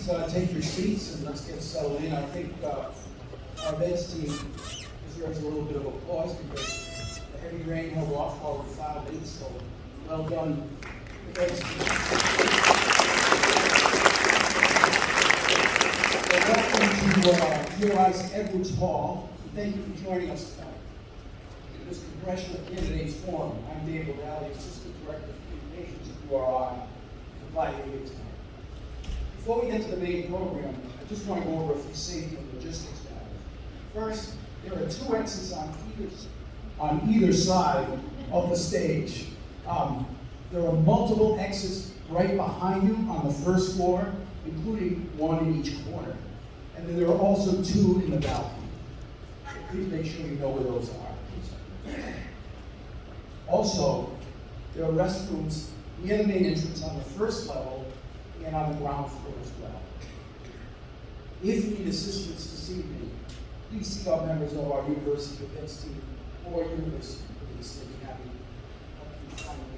please take your seats and let's get settled in. I think our events team deserves a little bit of applause because the heavy rain held off while we filed in, so well done, events team. So welcome to GRI's Edwards Hall. Thank you for joining us tonight. In this Congressional Candidates Forum, I'm Dave O'Reilly, Assistant Director of Communications at URI. Glad you're here tonight. Before we get to the main program, I just want to go over a few safety and logistics matters. First, there are two exits on either side of the stage. There are multiple exits right behind you on the first floor, including one in each corner. And then there are also two in the balcony. So please make sure you know where those are. Also, there are restrooms near the main entrance on the first level and on the ground floor as well. If you need assistance this evening, please see our members of our university events team or university police. They'll be happy to help you find what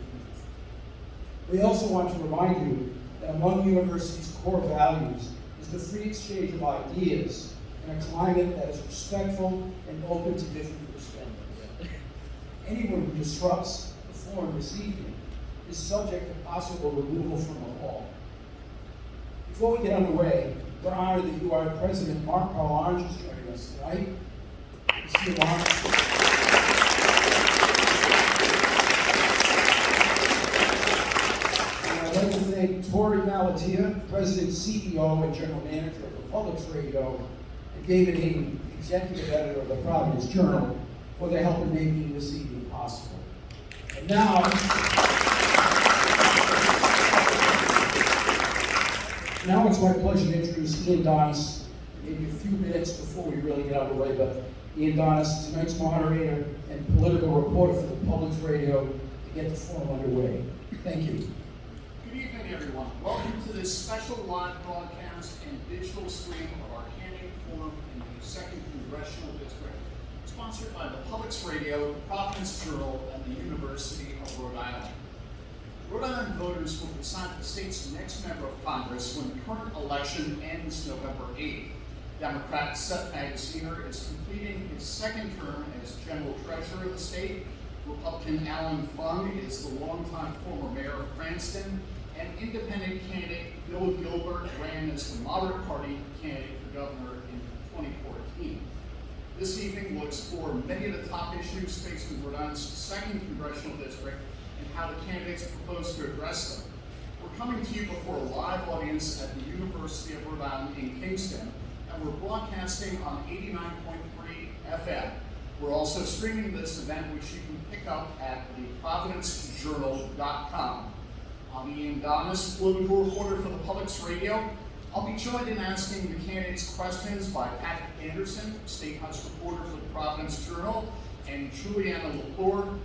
you need. We also want to remind you that among the university's core values is the free exchange of ideas in a climate that is respectful and open to different perspectives. Anyone who disrupts the forum this evening is subject to possible removal from the hall. Before we get underway, we're honored that URI President Mark Orange is joining us tonight. Mr. Orange. And I'd like to thank Tori Malatia, President, CEO, and General Manager of the Public Radio, and David Hayden, Executive Editor of the Providence Journal, for their help in making this evening possible. And now, it's my pleasure to introduce Ian Donis. Maybe a few minutes before we really get underway, but Ian Donis, tonight's moderator and political reporter for the Public Radio, to get the forum underway. Thank you. Good evening, everyone. Welcome to this special live broadcast and digital stream of our candidate forum in the 2nd Congressional District, sponsored by the Public Radio, the Providence Journal, and the University of Rhode Island. Rhode Island voters will decide the state's next member of Congress when the current election ends November 8th. Democrat Seth Magaziner is completing his second term as General Treasurer of the state. Republican Alan Fung is the longtime former mayor of Cranston, and independent candidate Bill Gilbert ran as the moderate party candidate for governor in 2014. This evening we'll explore many of the top issues facing Rhode Island's 2nd Congressional District and how the candidates propose to address them. We're coming to you before a live audience at the University of Rhode Island in Kingston, and we're broadcasting on 89.3 FM. We're also streaming this event, which you can pick up at theprovidencejournal.com. I'm Ian Donis, political reporter for the Public's Radio. I'll be joined in asking the candidates questions by Patrick Anderson, State House reporter for the Providence Journal, and Juliana Lepore,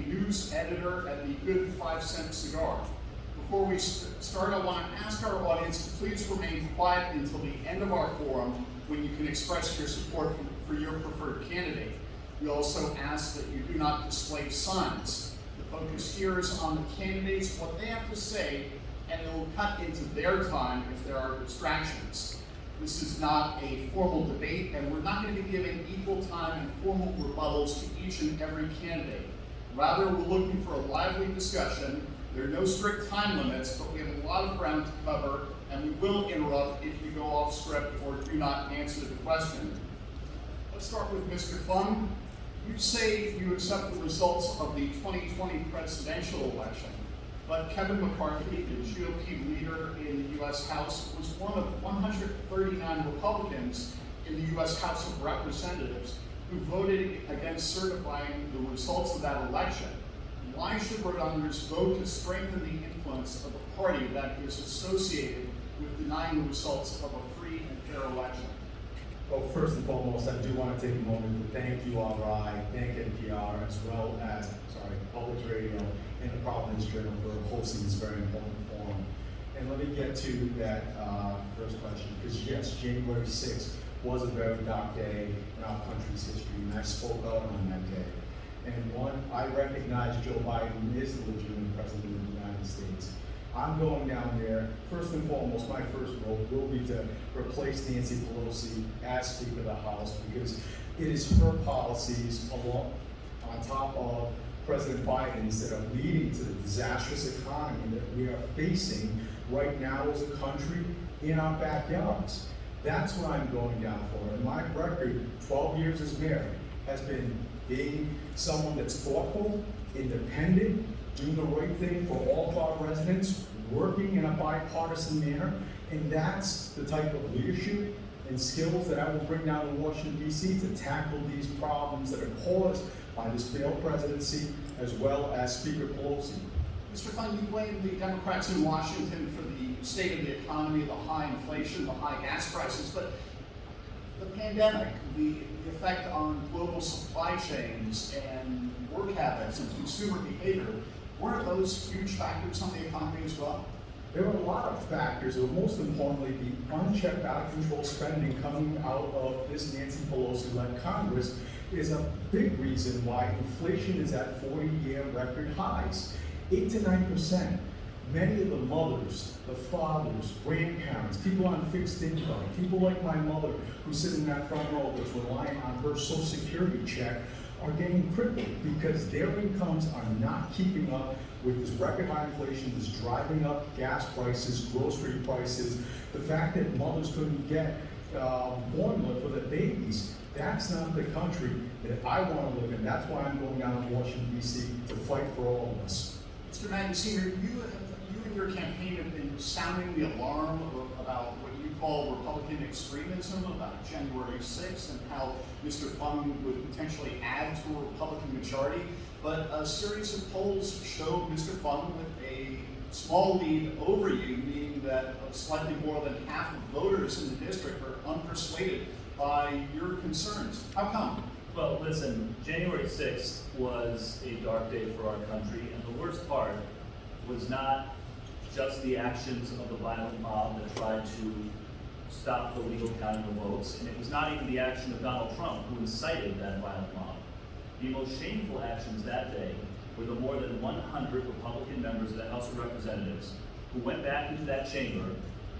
news editor at the Good 5 Cent Cigar. Before we start, I want to ask our audience to please remain quiet until the end of our forum, when you can express your support for your preferred candidate. We also ask that you do not display signs. The focus here is on the candidates, what they have to say, and it will cut into their time if there are distractions. This is not a formal debate, and we're not going to be giving equal time and formal rebuttals to each and every candidate. Rather, we're looking for a lively discussion. There are no strict time limits, but we have a lot of ground to cover, and we will interrupt if you go off script or do not answer the question. Let's start with Mr. Fung. You say you accept the results of the 2020 presidential election, but Kevin McCarthy, the GOP leader in the U.S. House, was one of 139 Republicans in the U.S. House of Representatives who voted against certifying the results of that election. Why should Rhode Islanders vote to strengthen the influence of a party that is associated with denying the results of a free and fair election? Well, first and foremost, I do want to take a moment to thank URI, thank NPR, as well as, Public Radio and the Providence Journal for hosting this very important forum. And let me get to that first question, because yes, January 6th was a very dark day in our country's history, and I spoke out on that day. And one, I recognize Joe Biden is the legitimate president of the United States. I'm going down there, first and foremost, my first role will be to replace Nancy Pelosi as Speaker of the House, because it is her policies along, on top of President Biden's, that are leading to the disastrous economy that we are facing right now as a country in our backyards. That's what I'm going down for. And my record, 12 years as mayor, has been being someone that's thoughtful, independent, doing the right thing for all of our residents, working in a bipartisan manner, and that's the type of leadership and skills that I will bring down to Washington, D.C. to tackle these problems that are caused by this failed presidency, as well as Speaker Pelosi. Mr. Fung, you blame the Democrats in Washington for the state of the economy, the high inflation, the high gas prices, but the pandemic, the effect on global supply chains and work habits and consumer behavior, weren't those huge factors on the economy as well? There are a lot of factors, but most importantly, the unchecked, out-of-control spending coming out of this Nancy Pelosi-led Congress is a big reason why inflation is at 40-year record highs, 8 to 9%. Many of the mothers, the fathers, grandparents, people on fixed income, people like my mother who sit in that front row that's relying on her Social Security check, are getting crippled because their incomes are not keeping up with this record high inflation that's driving up gas prices, grocery prices, the fact that mothers couldn't get formula for their babies. That's not the country that I want to live in. That's why I'm going down to Washington, D.C. to fight for all of us. Mr. Madden Sr., you and your campaign have been sounding the alarm about what you call Republican extremism, about January 6th, and how Mr. Fung would potentially add to a Republican majority. But a series of polls showed Mr. Fung with a small lead over you, meaning that slightly more than half of voters in the district are unpersuaded by your concerns. How come? Well, listen, January 6th was a dark day for our country, and the worst part was not just the actions of the violent mob that tried to stop the legal counting of votes, and it was not even the action of Donald Trump who incited that violent mob. The most shameful actions that day were the more than 100 Republican members of the House of Representatives who went back into that chamber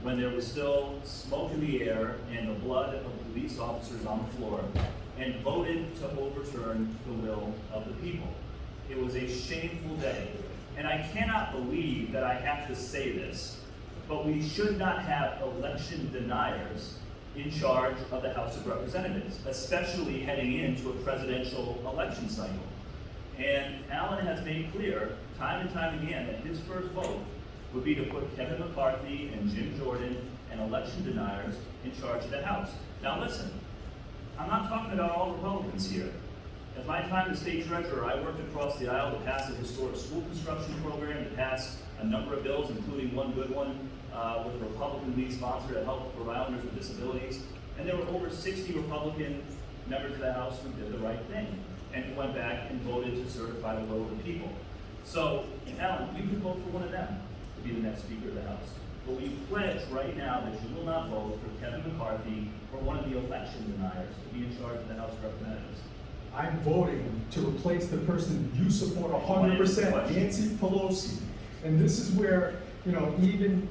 when there was still smoke in the air and the blood of police officers on the floor, and voted to overturn the will of the people. It was a shameful day. And I cannot believe that I have to say this, but we should not have election deniers in charge of the House of Representatives, especially heading into a presidential election cycle. And Alan has made clear, time and time again, that his first vote would be to put Kevin McCarthy and Jim Jordan and election deniers in charge of the House. Now listen, I'm not talking about all Republicans here. At my time as state treasurer, I worked across the aisle to pass a historic school construction program, to pass a number of bills, including one good one with a Republican lead sponsor to help Rhode Islanders with disabilities. And there were over 60 Republican members of the House who did the right thing and who went back and voted to certify the will of the people. So, Alan, you can vote for one of them to be the next Speaker of the House. But we pledge right now that you will not vote for Kevin McCarthy or one of the election deniers to be in charge of the House of Representatives. I'm voting to replace the person you support 100%, Nancy Pelosi. And this is where, even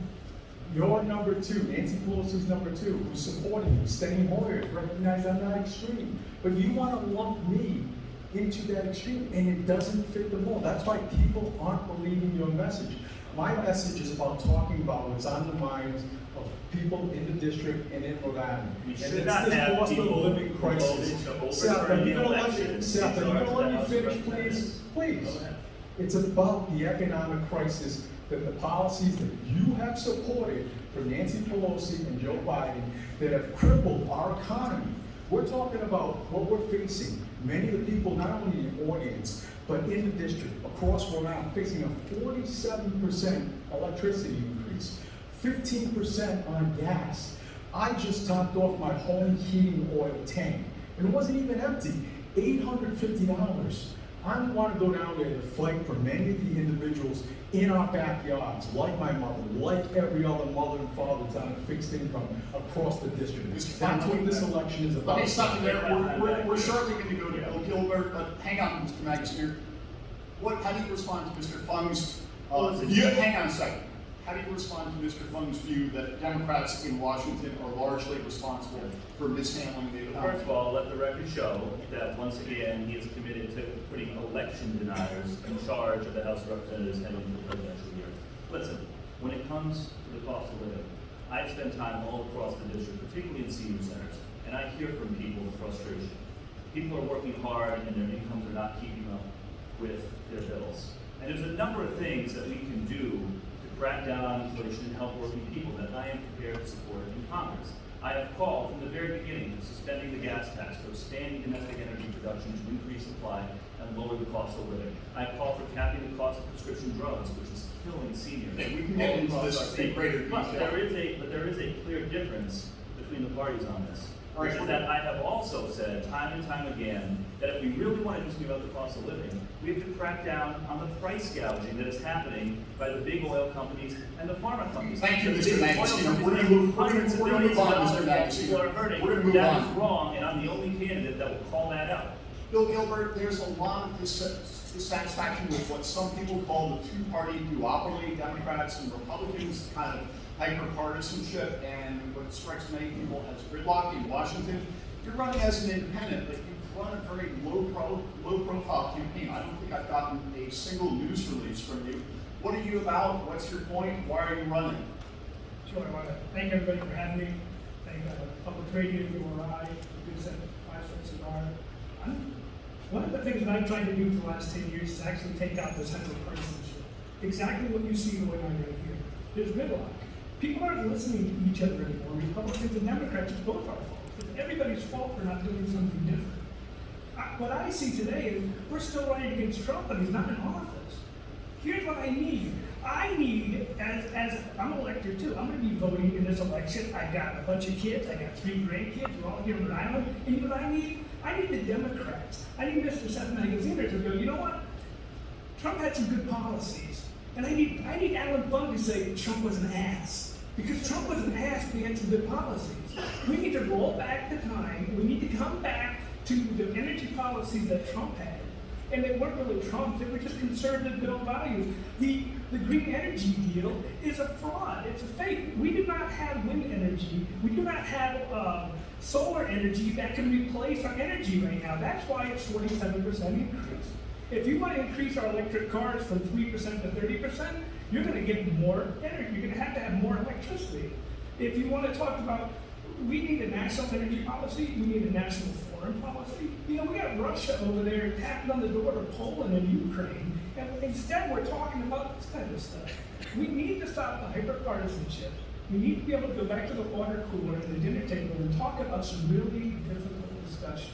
your number two, Nancy Pelosi's number two, who's supporting you, Steny Hoyer, recognize I'm not extreme. But you want to lump me into that extreme, and it doesn't fit the mold. That's why people aren't believing your message. My message is about talking about what's on the minds of people in the district and in Rhode Island. We And should it's not this have cost of people living crisis. voted to Seth, are overturn you the gonna election. let me finish, please? Please. Go ahead. It's about the economic crisis, that the policies that you have supported from Nancy Pelosi and Joe Biden that have crippled our economy. We're talking about what we're facing. Many of the people, not only in the audience, but in the district, across Rhode Island, facing a 47% electricity increase, 15% on gas. I just topped off my home heating oil tank, and it wasn't even empty, $850. I want to go down there to fight for many of the individuals in our backyards, like my mother, like every other mother and father that's on a fixed income across the district. That's what this election is about. Let me stop you there. We're shortly going to go to Bill Gilbert, but hang on, Mr. Magaziner. How do you respond to Mr. Fung's view? Hang on a second. how do you respond to Mr. Fung's view that Democrats in Washington are largely responsible for mishandling the economy? First of all, let the record show that once again, he is committed to putting election deniers in charge of the House of Representatives heading into the presidential year. Listen, when it comes to the cost of living, I've spent time all across the district, particularly in senior centers, and I hear from people the frustration. People are working hard and their incomes are not keeping up with their bills. And there's a number of things that we can do to crack down on inflation and help working people that I am prepared to support in Congress. I have called from the very beginning for suspending the gas tax, for expanding domestic energy production to increase supply and lower the cost of living. I called for capping the cost of prescription drugs, which is killing seniors. Okay, we can get into all this across our in state. greater But detail. there is a clear difference between the parties on this. All right, Which is that I have also said time and time again that if we really want to do something about the cost of living, we have to crack down on the price gouging that is happening by the big oil companies and the pharma companies. Thank you, The Mr. big oil Magnuson. companies We're gonna make move- hundreds of we're gonna billions move of on, Mr. dollars that Magnuson. people are hurting. We're gonna move That on. is wrong, and I'm the only candidate that will call that out. Bill Gilbert, there's a lot of dissatisfaction with what some people call the two-party duopoly, Democrats and Republicans, kind of hyper-partisanship, and what strikes many people as gridlock in Washington. You're running as an independent, but you've run a very low-profile campaign. I don't think I've gotten a single news release from you. What are you about? What's your point? Why are you running? Sure, I want to thank everybody for having me. Thank Public Radio, URI, good set, 5 cents cigar. One of the things that I've tried to do for the last 10 years is actually take out this hyper-partisanship. Exactly what you see going on right here. There's gridlock. People aren't listening to each other anymore. Republicans and Democrats, it's both our fault. It's everybody's fault for not doing something different. What I see today is we're still running against Trump, but he's not in office. Here's what I need. I need, as I'm an elector too, I'm going to be voting in this election. I got a bunch of kids. I got 3 grandkids. We're all here in Rhode Island. And you know what I need? I need the Democrats. I need Mr. Seth Magaziner to go, you know what? Trump had some good policies. And I need Alan Fung to say Trump was an ass. Because Trump was an ass, but he had some good policies. We need to roll back the time. We need to come back to the energy policies that Trump had. And they weren't really Trump, they were just conservative middle values. The green energy deal is a fraud, it's a fake. We do not have wind energy, we do not have solar energy that can replace our energy right now. That's why it's 47% increase. If you want to increase our electric cars from 3% to 30%, you're going to get more energy, you're going to have more electricity. If you want to talk about, we need a national energy policy, we need a national foreign policy. You know, we got Russia over there tapping on the door to Poland and Ukraine, and instead we're talking about this kind of stuff. We need to stop the hyper-partisanship. We need to be able to go back to the water cooler and the dinner table and talk about some really difficult discussions.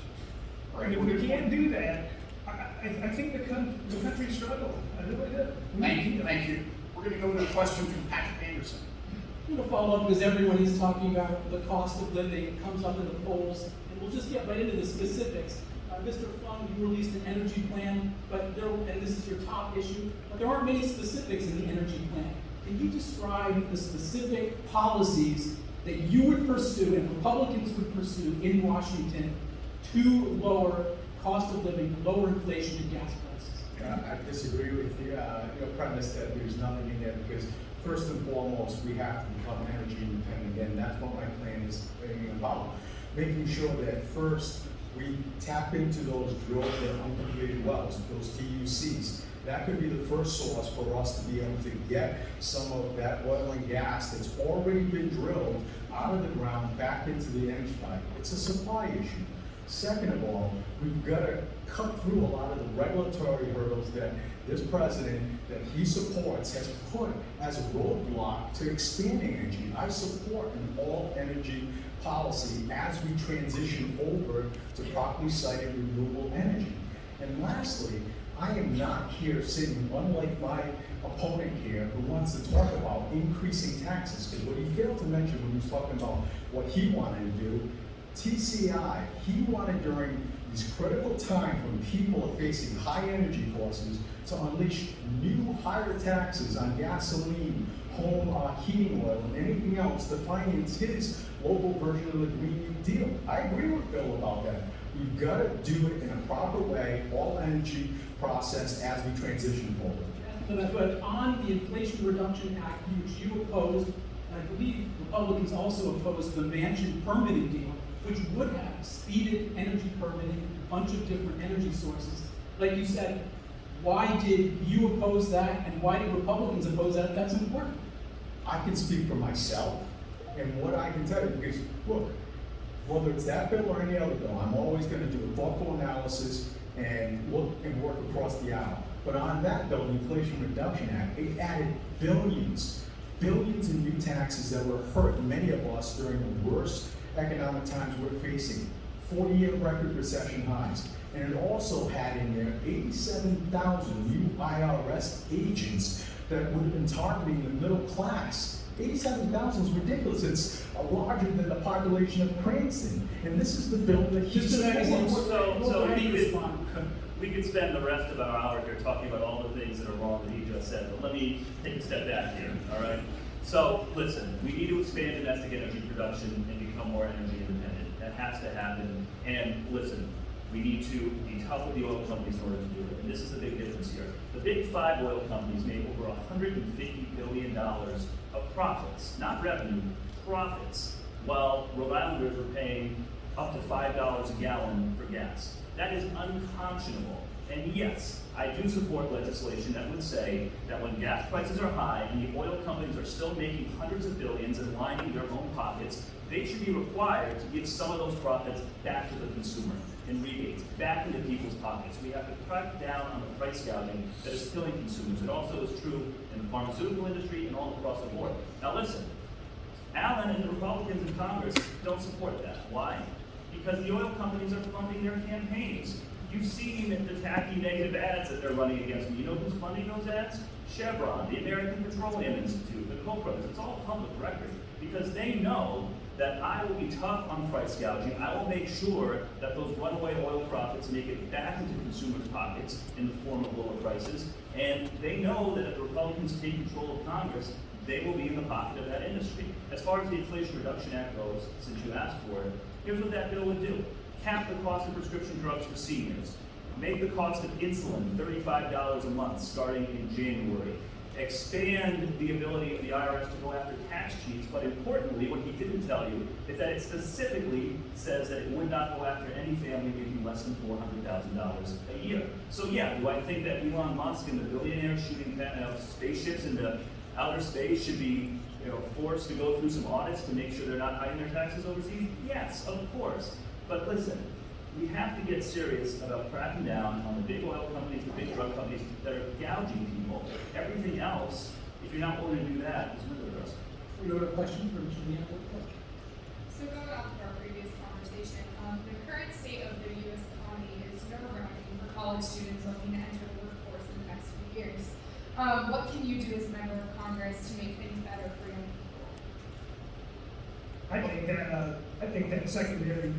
And if we can't do that, I think the country struggling. I really do. Thank you. We're going to go to a question from Patrick Anderson. I'm going to follow up because everyone is talking about the cost of living. It comes up in the polls, and we'll just get right into the specifics. Mr. Fung, you released an energy plan, and this is your top issue, but there aren't many specifics in the energy plan. Can you describe the specific policies that you would pursue and Republicans would pursue in Washington to lower cost of living, lower inflation and gas prices? I disagree with your premise that there's nothing in there because first and foremost, we have to become energy independent, and that's what my plan is about. Making sure that first we tap into those drilled and uncompleted wells, those TUCs. That could be the first source for us to be able to get some of that oil and gas that's already been drilled out of the ground back into the energy pipe. It's a supply issue. Second of all, we've got to cut through a lot of the regulatory hurdles that this president that he supports has put as a roadblock to expanding energy. I support an all energy policy as we transition over to properly sited renewable energy. And lastly, I am not here sitting, unlike my opponent here, who wants to talk about increasing taxes, because what he failed to mention when he was talking about what he wanted to do, TCI, he wanted during these critical times when people are facing high energy costs to unleash new higher taxes on gasoline, home heating oil, and anything else to finance his local version of the Green New Deal. I agree with Bill about that. We've got to do it in a proper way, all energy process as we transition forward. But on the Inflation Reduction Act, which you opposed, and I believe Republicans also opposed the Manchin permitting deal, which would have speeded energy permitting, a bunch of different energy sources. Like you said, why did you oppose that, and why did Republicans oppose that? That's important. I can speak for myself, and what I can tell you, because look, whether it's that bill or any other bill, I'm always gonna do a thoughtful analysis and look and work across the aisle. But on that bill, the Inflation Reduction Act, it added billions in new taxes that will hurt many of us during the worst economic times we're facing, 40-year record recession highs. And it also had in there 87,000 new IRS agents that would have been targeting the middle class. 87,000 is ridiculous. It's larger than the population of Cranston. And this is the bill that he supports. We could spend the rest of our hour here talking about all the things that are wrong that he just said, but let me take a step back here, all right? So, listen, we need to expand domestic energy production and become more energy independent. That has to happen. And listen, we need to be tough with the oil companies in order to do it. And this is the big difference here. The big 5 oil companies made over $150 billion of profits, not revenue, profits, while Rhode Islanders were paying up to $5 a gallon for gas. That is unconscionable. And yes, I do support legislation that would say that when gas prices are high and the oil companies are still making hundreds of billions and lining their own pockets, they should be required to give some of those profits back to the consumer in rebates, back into people's pockets. We have to crack down on the price gouging that is killing consumers. It also is true in the pharmaceutical industry and all across the board. Now listen, Alan and the Republicans in Congress don't support that. Why? Because the oil companies are funding their campaigns. You've seen the tacky negative ads that they're running against me. You know who's funding those ads? Chevron, the American Petroleum Institute, the Koch brothers. It's all public record because they know that I will be tough on price gouging. I will make sure that those runaway oil profits make it back into consumers' pockets in the form of lower prices. And they know that if the Republicans take control of Congress, they will be in the pocket of that industry. As far as the Inflation Reduction Act goes, since you asked for it, here's what that bill would do. Cap the cost of prescription drugs for seniors. Make the cost of insulin $35 a month starting in January. Expand the ability of the IRS to go after tax cheats, but importantly, what he didn't tell you is that it specifically says that it would not go after any family making less than $400,000 a year. So yeah, do I think that Elon Musk and the billionaires shooting spaceships into outer space should be forced to go through some audits to make sure they're not hiding their taxes overseas? Yes, of course. But listen, we have to get serious about cracking down on the big oil companies, the big drug companies that are gouging people. Everything else, if you're not willing to do that, is window dressing. We go to a question from Julianne. So going off of our previous conversation, the current state of the U.S. economy is nerve-wracking for college students looking to enter the workforce in the next few years. What can you do as a member of Congress to make things better for young people? I think that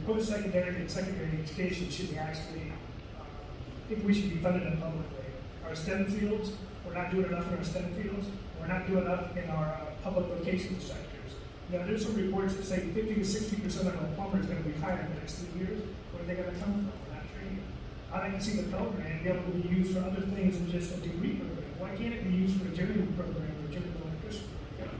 post-secondary and secondary education should be actually, I think we should be funded in a public way. Our STEM fields, we're not doing enough in our STEM fields. We're not doing enough in our public vocational sectors. There's some reports that say 50 to 60% of our plumbers are going to retire in the next 3 years. Where are they going to come from? We're not training. I'd like to see the Pell Grant be able to be used for other things than just a degree program. Why can't it be used for a journeyman program or a journeyman electrician program?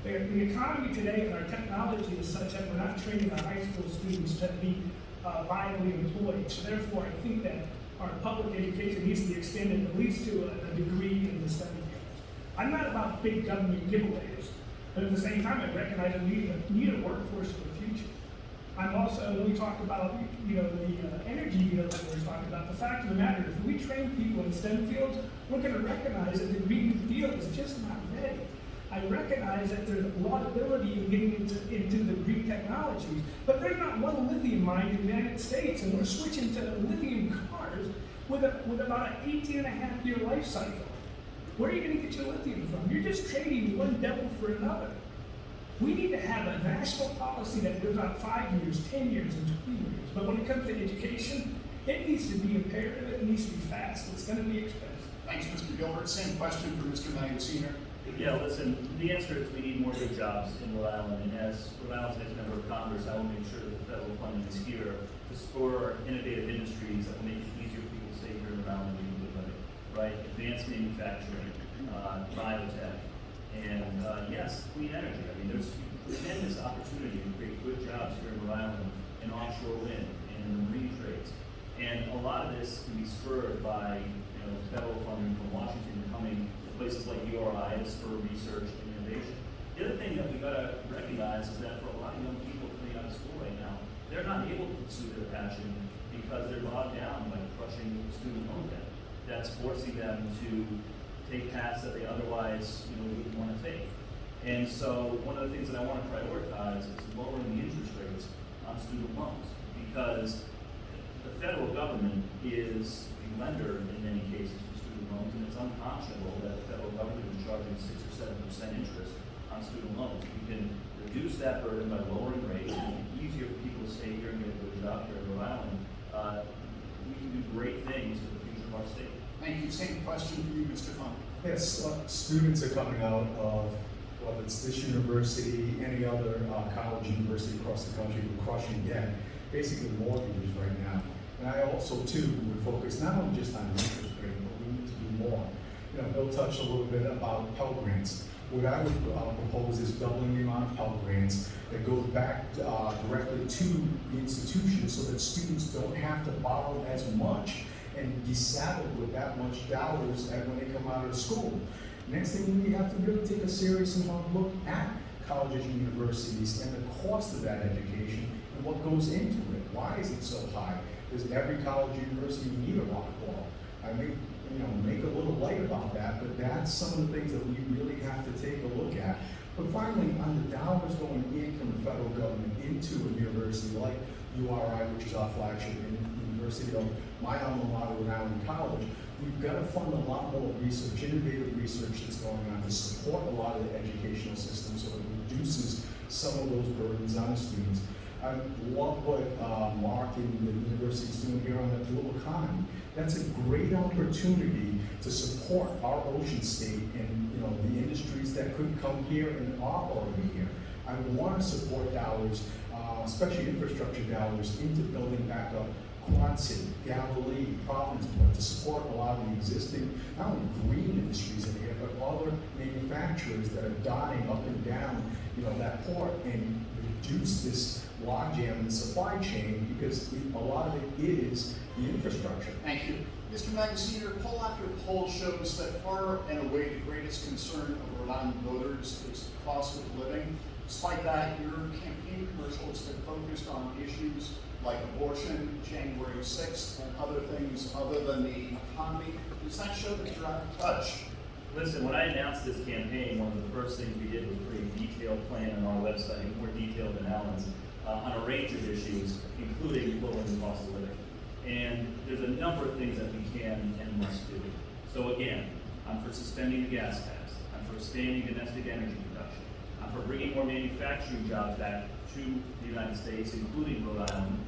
The economy today and our technology is such that we're not training our high school students to be viably employed. So therefore, I think that our public education needs to be extended at least to a degree in the STEM fields. I'm not about big government giveaways, but at the same time, I recognize we need a workforce for the future. I'm also, when we talk about the energy bill that we're talking about, the fact of the matter is, if we train people in STEM fields, we're going to recognize that the Green New Deal is just not ready. I recognize that there's a lot of ability in getting into the green technologies, but there's not one lithium mine in the United States, and we're switching to lithium cars with about an 18-and-a-half-year life cycle. Where are you going to get your lithium from? You're just trading one devil for another. We need to have a national policy that goes out 5 years, 10 years, and 20 years. But when it comes to education, it needs to be imperative, it needs to be fast, it's going to be expensive. Thanks, Mr. Gilbert. Same question for Mr. Knight Sr. Yeah, listen, the answer is we need more good jobs in Rhode Island, and as Rhode Island's next member of Congress, I will make sure that the federal funding is here to spur innovative industries that will make it easier for people to stay here in Rhode Island and do good living, right? Advanced manufacturing, biotech, and yes, clean energy. I mean, there's tremendous opportunity to create good jobs here in Rhode Island in offshore wind and in the marine trades. And a lot of this can be spurred by federal funding from Washington coming to places like URI to spur research and innovation. The other thing that we gotta recognize is that for a lot of young people coming out of school right now, they're not able to pursue their passion because they're bogged down by crushing student loan debt. That's forcing them to take paths that they otherwise wouldn't want to take. And so one of the things that I want to prioritize is lowering the interest rates on student loans, because the federal government is the lender in many cases for student loans, and it's unconscionable that the federal government is charging 6 or 7% interest on student loans. We can reduce that burden by lowering rates, and make it easier for people to stay here and get a good job here in Rhode Island. We can do great things for the future of our state. Thank you. Same question for you, Mr. Funk. Yes, students are coming out of, whether it's this university, any other college, university across the country, with crushing debt, basically mortgages right now. And I also, too, would focus not only just on interest rate, but we need to do more. Bill touched a little bit about Pell Grants. What I would propose is doubling the amount of Pell Grants that goes back directly to the institution so that students don't have to borrow as much and be saddled with that much dollars when they come out of school. Next thing, we have to really take a serious and hard look at colleges and universities and the cost of that education and what goes into it. Why is it so high? Does every college and university need a rock wall? I may make a little light about that, but that's some of the things that we really have to take a look at. But finally, on the dollars going in from the federal government into a university like URI, which is our flagship university of my alma mater, Rhode Island College, we've got to fund a lot more research, innovative research that's going on to support a lot of the educational system so it reduces some of those burdens on the students. I love what Mark and the university is doing here on the dual economy. That's a great opportunity to support our ocean state and the industries that could come here and are already here. I want to support dollars, especially infrastructure dollars, into building back up Quad City, Galilee, Provinceport, to support a lot of the existing, not only green industries in here, but other manufacturers that are dotting up and down, that port, and reduce this logjam in the supply chain, because a lot of it is the infrastructure. Thank you. Mr. Magaziner, poll after poll shows that far and away the greatest concern of Rhode Island voters is the cost of living. Despite that, your campaign commercials have focused on issues like abortion, January 6th, and other things other than the economy. Does that show that you're out of touch? Listen, when I announced this campaign, one of the first things we did was create a detailed plan on our website, more detailed than Alan's, on a range of issues, including lowering the cost of living. And there's a number of things that we can and must do. So again, I'm for suspending the gas tax. I'm for expanding domestic energy production. I'm for bringing more manufacturing jobs back to the United States, including Rhode Island,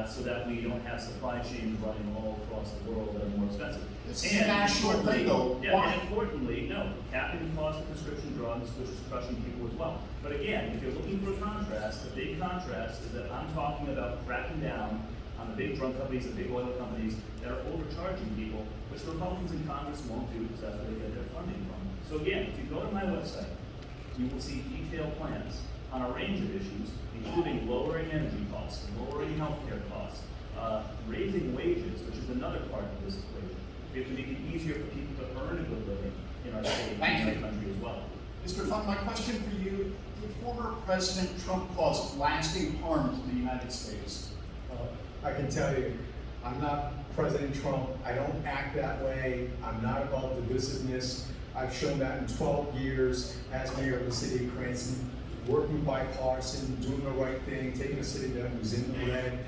so that we don't have supply chains running all across the world that are more expensive. It's a national thing, though. Yeah, Why? and importantly, no, capping the cost of prescription drugs, which is crushing people as well. But again, if you're looking for a contrast, the big contrast is that I'm talking about cracking down on the big drug companies, the big oil companies that are overcharging people, which the Republicans in Congress won't do because that's where they get their funding from. So again, if you go to my website, you will see detailed plans on a range of issues, including lowering energy costs, lowering healthcare costs, raising wages, which is another part of this equation. We have to make it easier for people to earn a good living in our state and in our country as well. Mr. Funk, my question for you, did former President Trump cause lasting harm to the United States? I can tell you, I'm not President Trump. I don't act that way. I'm not about divisiveness. I've shown that in 12 years as mayor of the city of Cranston, working bipartisan, doing the right thing, taking a city that was in the red,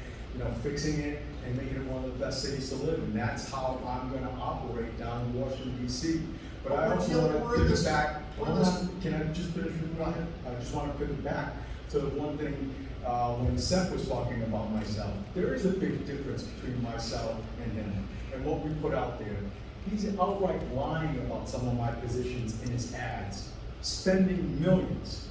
fixing it and making it one of the best cities to live in. That's how I'm going to operate down in Washington, D.C. But I also want to pivot back. Can I just finish with one? I just want to pivot back to one thing. When Seth was talking about myself, there is a big difference between myself and him and what we put out there. He's outright lying about some of my positions in his ads, spending millions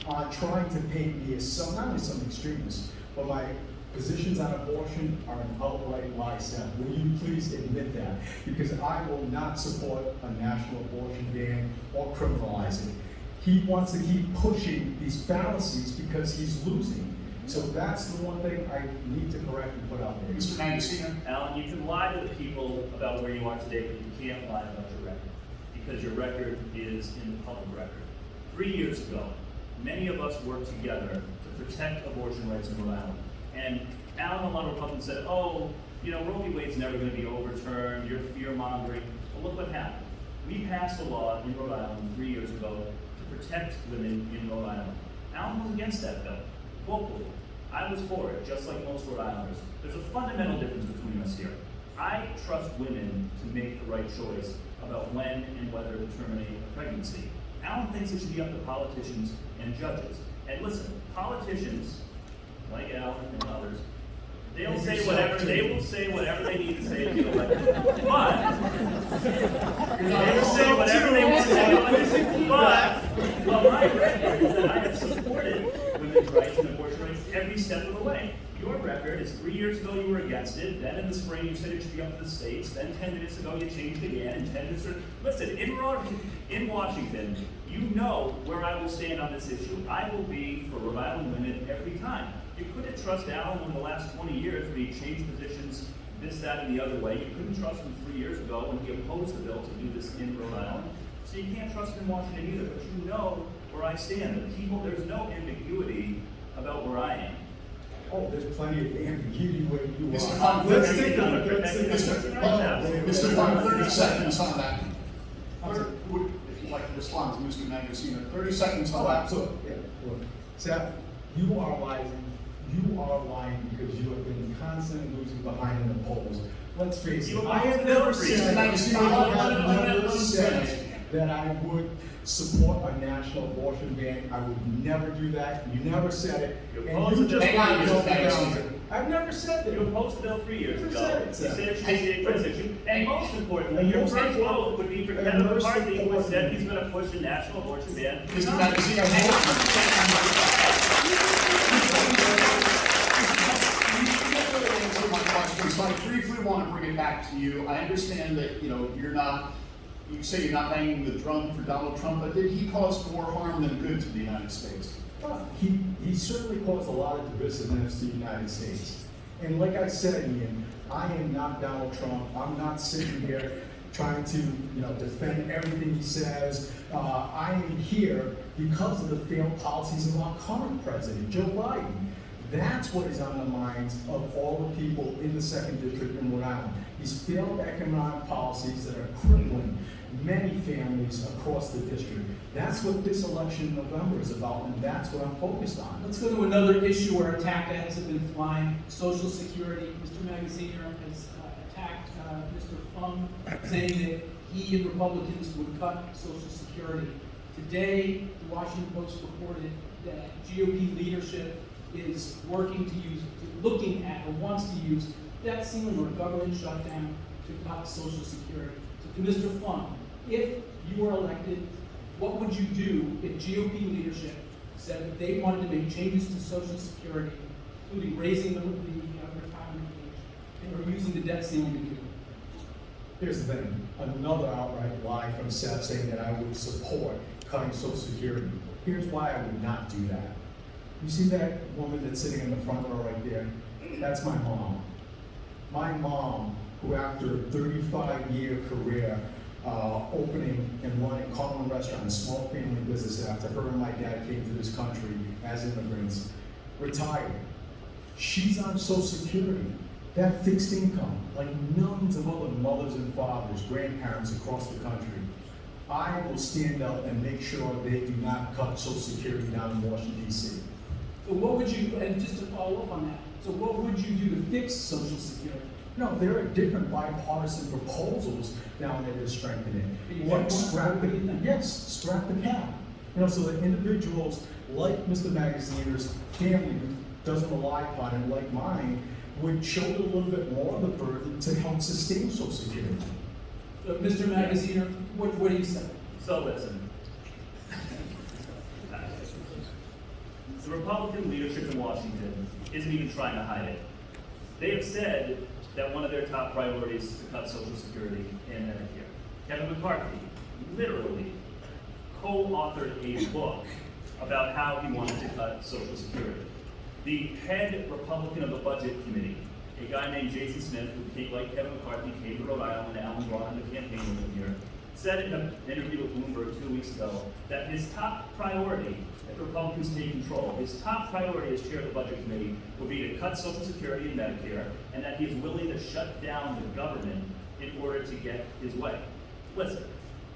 on trying to paint me as not only some extremist, but my positions on abortion are an outright lie, Seth. Will you please admit that? Because I will not support a national abortion ban or criminalize it. He wants to keep pushing these fallacies because he's losing. So that's the one thing I need to correct and put out there. Mr. Magaziner? Alan, you can lie to the people about where you are today, but you can't lie about your record, because your record is in the public record. 3 years ago, many of us worked together to protect abortion rights in Rhode Island. And Alan and a lot of Republicans said, oh, you know, Roe v. Wade's never going to be overturned, you're fear-mongering. Well, look what happened. We passed a law in Rhode Island 3 years ago to protect women in Rhode Island. Alan was against that bill, vocally. I was for it, just like most Rhode Islanders. There's a fundamental difference between us here. I trust women to make the right choice about when and whether to terminate a pregnancy. Alan thinks it should be up to politicians and judges. And listen, politicians, like Alan and others, they will say whatever they need to say to get elected. But they will say whatever they want to say to get elected. But my record is that I have supported women's rights and abortion rights every step of the way. Your record is 3 years ago you were against it, then in the spring you said it should be up to the states, then 10 minutes ago you changed again, and 10 minutes ago. Listen, in Washington, you know where I will stand on this issue. I will be for Rhode Island women every time. You couldn't trust Alan in the last 20 years when he changed positions this, that, and the other way. You couldn't trust him 3 years ago when he opposed the bill to do this in Rhode Island. So you can't trust him in Washington either, but you know where I stand. The people, there's no ambiguity about where I am. Oh, there's plenty of ambiguity where you Mr. are. Fung, Let's 30 take a look. Mr. Fung, 30 seconds on that. If you'd like to respond to Mr. Magaziner, 30 seconds on Oh, that. absolutely, yeah. Look, Seth, you are lying because you have been constantly losing behind in the polls. Let's face it, I have never said, that I would support a national abortion ban. I would never do that. You never said it. And you just want to go down to it. I've never said that. You opposed the bill 3 years Never ago. said it, You sir. said it should be a transition. And most importantly, And your most first important- vote would be for and Kevin most McCarthy, who important- said he's going to push a national abortion ban. Mr. Magaziner, hang on. So I briefly want to bring it back to you. I understand that, you say you're not banging the drum for Donald Trump, but did he cause more harm than good to the United States? He certainly caused a lot of divisiveness to the United States. And like I said, Ian, I am not Donald Trump. I'm not sitting here trying to, defend everything he says. I am here because of the failed policies of our current president, Joe Biden. That's what is on the minds of all the people in the 2nd District in Rhode Island. These failed economic policies that are crippling many families across the district. That's what this election in November is about, and that's what I'm focused on. Let's go to another issue where attack ads have been flying, Social Security. Mr. Magaziner has attacked Mr. Fung, saying that he and Republicans would cut Social Security. Today, the Washington Post reported that GOP leadership is looking at, or wants to use debt ceiling or government shutdown to cut Social Security. So to Mr. Fung, if you were elected, what would you do if GOP leadership said that they wanted to make changes to Social Security, including raising the retirement age, and or using the debt ceiling to do it? Here's the thing, another outright lie from Seth saying that I would support cutting Social Security. Here's why I would not do that. You see that woman that's sitting in the front row right there? That's my mom. My mom, who after a 35-year career opening and running common restaurants, small family business after her and my dad came to this country as immigrants, retired. She's on Social Security. That fixed income, like millions of other mothers and fathers, grandparents across the country. I will stand up and make sure they do not cut Social Security down in Washington, D.C. So what would you, and just to follow up on that, so what would you do to fix Social Security? No, there are different bipartisan proposals down there to strengthen But it. you Like want scrap what do you think? yes, scrap the cap. So that individuals like Mr. Magaziner's family doesn't rely upon it, like mine, would shoulder a little bit more of the burden to help sustain Social Security. Mr. Magaziner, what do you say? So listen. The Republican leadership in Washington isn't even trying to hide it. They have said that one of their top priorities is to cut Social Security and Medicare. Kevin McCarthy literally co-authored a book about how he wanted to cut Social Security. The head Republican of the Budget Committee, a guy named Jason Smith, who came, like Kevin McCarthy, came to Rhode Island when Alan brought him to campaign with him here, said in an interview with Bloomberg 2 weeks ago that his top priority, if the Republicans take control, his top priority as chair of the Budget Committee would be to cut Social Security and Medicare, and that he is willing to shut down the government in order to get his way. Listen,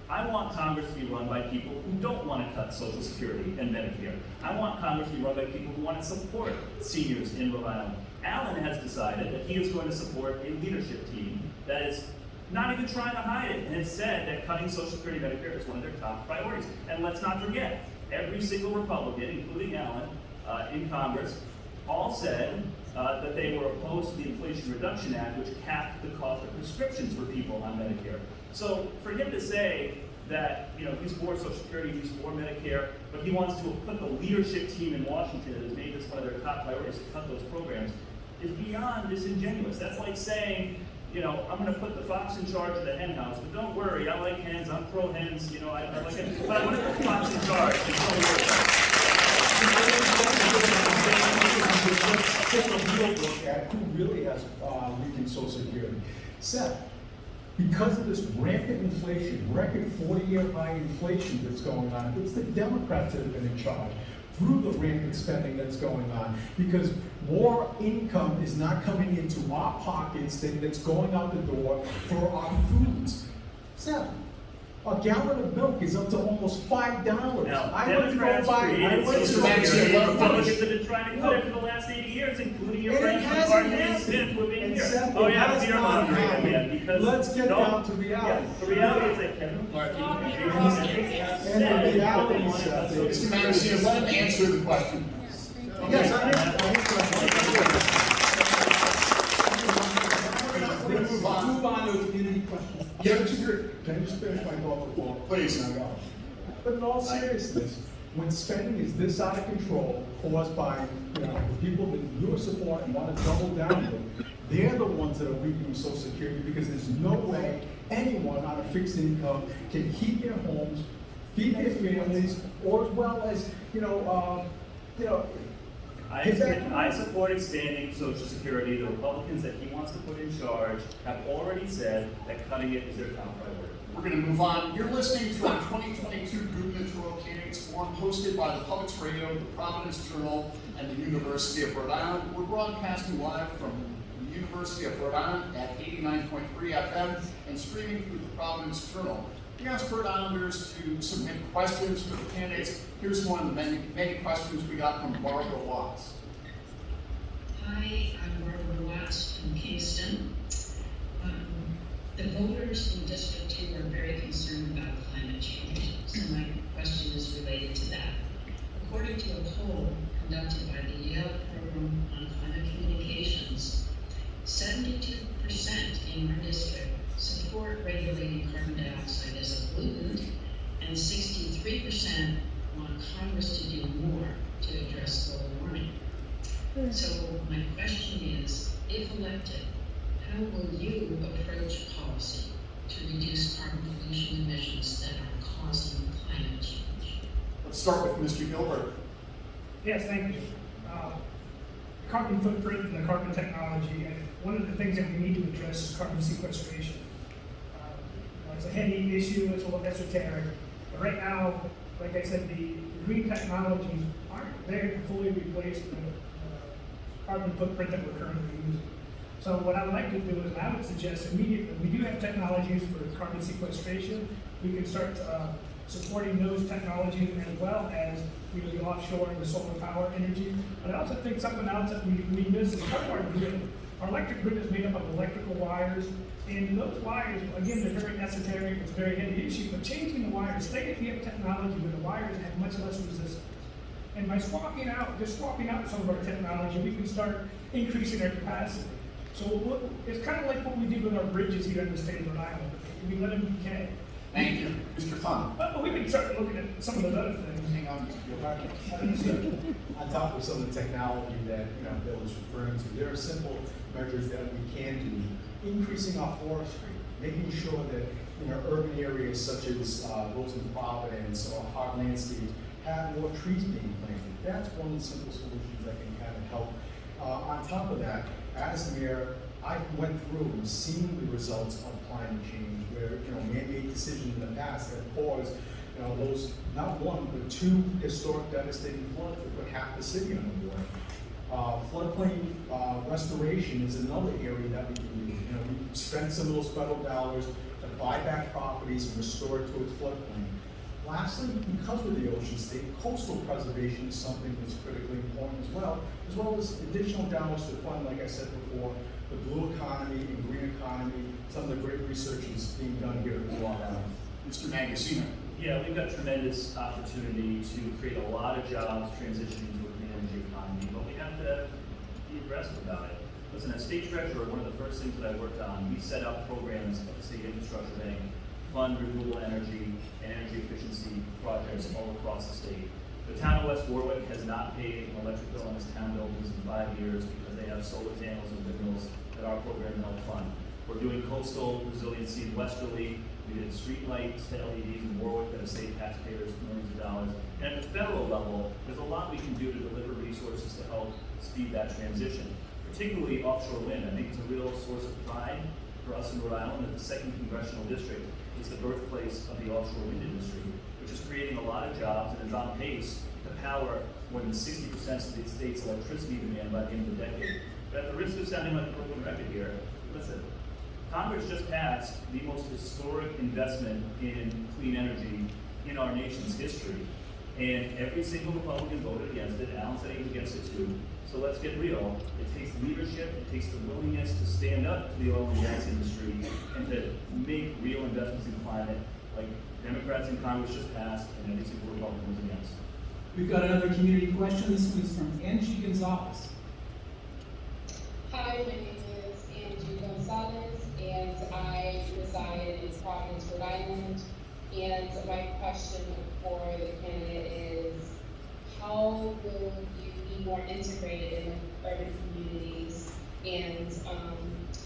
I want Congress to be run by people who don't want to cut Social Security and Medicare. I want Congress to be run by people who want to support seniors in Rhode Island. Alan has decided that he is going to support a leadership team that is not even trying to hide it, and has said that cutting Social Security and Medicare is one of their top priorities. And let's not forget, every single Republican, including Alan, in Congress, all said that they were opposed to the Inflation Reduction Act, which capped the cost of prescriptions for people on Medicare. So for him to say that he's for Social Security, he's for Medicare, but he wants to put the leadership team in Washington that has made this one of their top priorities to cut those programs is beyond disingenuous. That's like saying, I'm going to put the fox in charge of the hen house, but don't worry, I like hens, I'm pro hens, I like it, but I'm going to put the fox in charge, and don't worry. Take a real look at who really has weakened Social Security. Seth, because of this rampant inflation, record 40-year high inflation that's going on, it's the Democrats that have been in charge through the rampant spending that's going on, because more income is not coming into our pockets than that's going out the door for our foods. Seth, a gallon of milk is up to almost $5. Now, I went to go Democrats buy. created I went to Social go Security, buy. Republicans have been trying to cut it for the last 80 years, including your And it friends hasn't McCarthy and happened. Smith who have been And here. Seth, Oh it yeah, has fear not mongering happened. again, because Let's get down to reality. Yeah, the reality is that Kevin McCarthy And the reality is that Mr. Maracia, let him answer the question. yes, Let's move on. Move on to a community question. Can I just finish my thought before? Please. I go. But in all seriousness, when spending is this out of control, caused by the people that you support and want to double down with, they're the ones that are weakening Social Security, because there's no way anyone on a fixed income can keep their homes, feed their families, or as well as I support expanding Social Security. The Republicans that he wants to put in charge have already said that cutting it is their top priority. We're going to move on. You're listening to our 2022 gubernatorial candidates forum hosted by the Public Radio, the Providence Journal, and the University of Rhode Island. We're broadcasting live from the University of Rhode Island at 89.3 FM and streaming through the Providence Journal. We asked Rhode Islanders to submit questions for the candidates. Here's one of the many questions we got from Barbara Watts. Hi, I'm Barbara Watts from Kingston. The voters in District 2 are very concerned about climate change, so my question is related to that. According to a poll conducted by the Yale Program on Climate Communications, 72% in our district support regulating carbon dioxide as a pollutant, and 63% want Congress to do more to address global warming. So my question is, if elected, how will you approach policy to reduce carbon pollution emissions that are causing climate change? Let's start with Mr. Gilbert. Yes, thank you. Carbon footprint and the carbon technology, and one of the things that we need to address is carbon sequestration. It's a heady issue, it's a little esoteric, but right now, like I said, the green technologies aren't there to fully replace the carbon footprint that we're currently using. So what I would like to do is I would suggest immediately, we do have technologies for carbon sequestration. We can start supporting those technologies as well as the offshore and the solar power energy. But I also think something else that we miss is part of our grid. Our electric grid is made up of electrical wires, and those wires, again, they're very esoteric, it's a very heavy issue, but changing the wires, say if you have technology where the wires have much less resistance. And by swapping out some of our technology, we can start increasing our capacity. So it's kind of like what we did with our bridges here in the state of Rhode Island. We let them decay. Thank you. Mr. Fung. We can start looking at some of those other things. Hang on, Mr. Gilbert. On top of some of the technology that, Bill was referring to, there are simple measures that we can do. Increasing our forestry, making sure that, urban areas such as those in Providence or Hard Landscape have more trees being planted. That's one of the simple solutions that can kind of help. On top of that, as mayor, I went through and seen the results of climate change where, man-made decisions in the past have caused, those, not one, but two historic devastating floods that put half the city underwater. Floodplain restoration is another area that we can do. We spent some of those federal dollars to buy back properties and restore it to its floodplain. Lastly, because we're the ocean state, coastal preservation is something that's critically important as well as additional dollars to fund, like I said before, the blue economy and green economy, some of the great research is being done here at Blue Island. Mr. Magazino. Yeah, we've got tremendous opportunity to create a lot of jobs transitioning to a clean energy economy, but we have to be aggressive about it. Listen, as state treasurer, one of the first things that I worked on, we set up programs at the State Infrastructure Bank, fund renewable energy and energy efficiency projects all across the state. The town of West Warwick has not paid an electric bill on its town buildings in 5 years because they have solar panels and windmills that our program helped fund. We're doing coastal resiliency in Westerly. We did street lights to LEDs in Warwick that have saved taxpayers millions of dollars. And at the federal level, there's a lot we can do to deliver resources to help speed that transition, particularly offshore wind. I think it's a real source of pride for us in Rhode Island that the 2nd Congressional District is the birthplace of the offshore wind industry, which is creating a lot of jobs and is on pace to power more than 60% of the state's electricity demand by the end of the decade. But at the risk of sounding like a broken record here, listen, Congress just passed the most historic investment in clean energy in our nation's history. And every single Republican voted against it. Alan said he was against it too. So let's get real. It takes leadership, it takes the willingness to stand up to the oil and gas industry and to make real investments in climate, like Democrats in Congress just passed and every single Republican was against. We've got another community question. This one is from Angie Gonzalez. Hi, my name is Angie Gonzalez, and I reside in Providence, Rhode Island. And my question for the candidate is, how will you be more integrated in the urban communities, and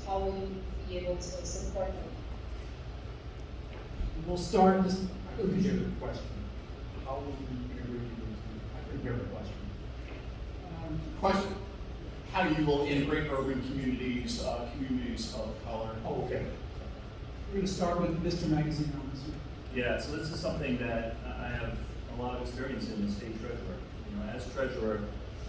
how will you be able to support them? We'll start this. I couldn't hear the question. How will you integrate? I couldn't hear the question. Question. How you will integrate urban communities, communities of color. Oh, okay. We're going to start with Mr. Magazine on this one. Yeah, so this is something that I have a lot of experience in as state treasurer. As treasurer,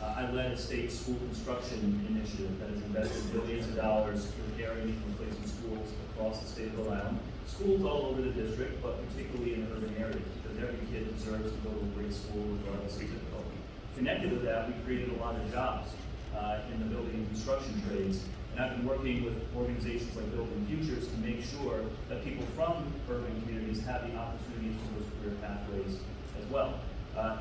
I led a state school construction initiative that has invested billions of dollars repairing and replacing schools across the state of Rhode Island. Schools all over the district, but particularly in urban areas, because every kid deserves to go to a great school regardless of difficulty. Connected with that, we created a lot of jobs in the building and construction trades. And I've been working with organizations like Building Futures to make sure that people from urban communities have the opportunities for those career pathways as well.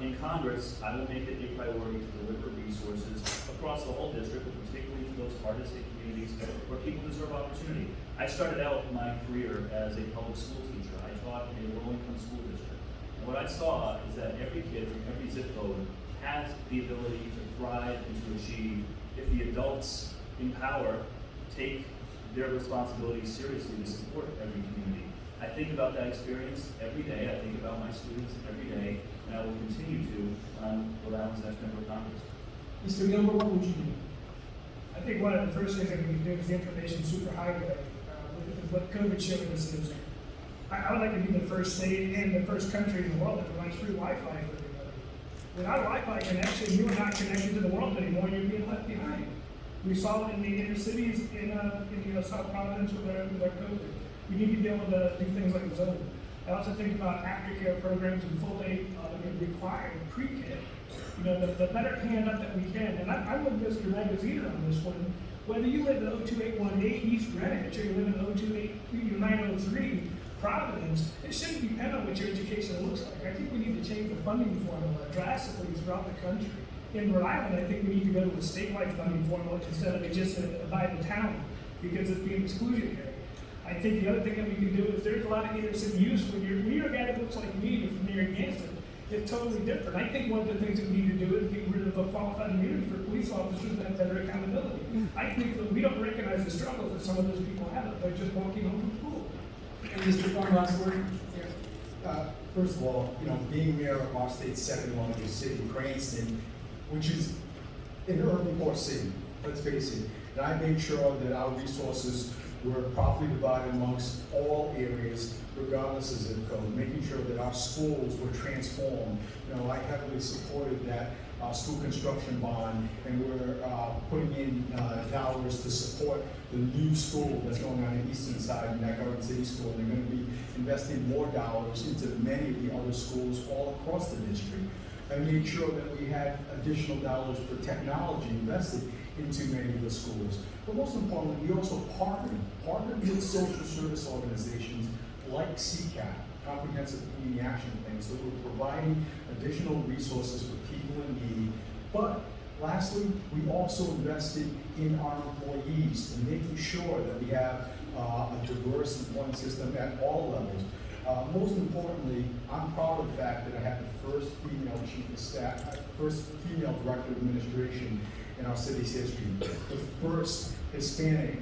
In Congress, I will make it a priority to deliver resources across the whole district, but particularly to those hardest hit communities where people deserve opportunity. I started out my career as a public school teacher. I taught in a low-income school district. And what I saw is that every kid from every zip code has the ability to thrive and to achieve if the adults in power take their responsibilities seriously to support every community. I think about that experience every day. I think about my students every day, and I will continue to when I'm Rhode Island's next member of Congress. Mr. Gilbert, what would you do? I think one of the first things that we can do is the information superhighway. What COVID showed us is, I would like to be the first state and the first country in the world that provides free Wi-Fi for everybody. Without a Wi-Fi connection, you are not connected to the world anymore. You're being left behind. We saw it in the inner cities in South Providence with our COVID. We need to be able to do things like Zoom. I also think about aftercare programs and full day required pre-K. The better hand up that we can. And I'm with Mr. Magaziner on this one. Whether you live in 02818 East Greenwich or you live in 903 Providence, it shouldn't depend on what your education looks like. I think we need to change the funding formula drastically throughout the country. In Rhode Island, I think we need to go to a statewide funding formula instead of just by the town, because it's being exclusionary. I think the other thing that we can do is there's a lot of innocent use when you're a guy that looks like me, you're from Narragansett, it's totally different. I think one of the things that we need to do is get rid of the qualified immunity for police officers and have better accountability. I think that we don't recognize the struggles that some of those people have. They're just walking home from school. And Mr. Fung, last word? First of all, being mayor of our state's second largest city, Cranston, which is an urban core city, let's face it, and I made sure that our resources were properly divided amongst all areas, regardless of zip code, making sure that our schools were transformed. I heavily supported that school construction bond, and we're putting in dollars to support the new school that's going on in the eastern side, in that Garden City School. They're going to be investing more dollars into many of the other schools all across the district. I made sure that we had additional dollars for technology invested into many of the schools. But most importantly, we also partnered with social service organizations like CCAP, Comprehensive Community Action Plan, so we're providing additional resources for people in need. But lastly, we also invested in our employees and making sure that we have a diverse employment system at all levels. Most importantly, I'm proud of the fact that I have the first female chief of staff, first female director of administration in our city's history, the first Hispanic